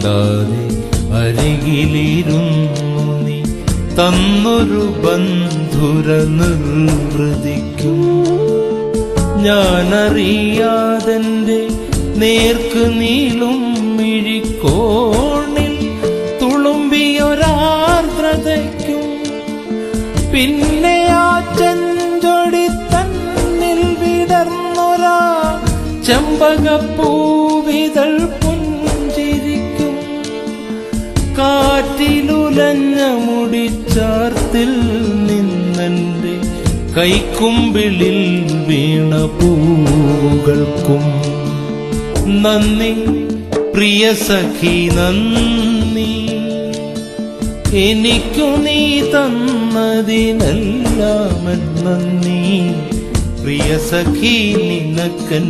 മിണ്ടാതെ അരികിലിരുന്നു നീ തന്നൊരു ബന്ധുര നിർവൃതിക്കും ഞാനറിയാതെന്റെ നേർക്ക് നീളും മിഴിക്കോണിൽ തുളുമ്പിയൊരാർദ്രതയ്ക്കും പിന്നെ ആ ചെഞ്ചൊടി തന്നിൽ വിടർന്നൊരാ ചെമ്പകപ്പൂവിതൾ പുഞ്ചിരിക്കും കാറ്റിലുലഞ്ഞ മുടിച്ചാർത്തിൽ നിന്നെന്റെ കൈക്കുമ്പിളിൽ വീണ പൂകൾക്കും നന്ദി പ്രിയ സഖി നന്ദി എനിക്കു നീ തന്നതിനെല്ലാം നന്ദി പ്രിയ സഖി നിനക്കൻ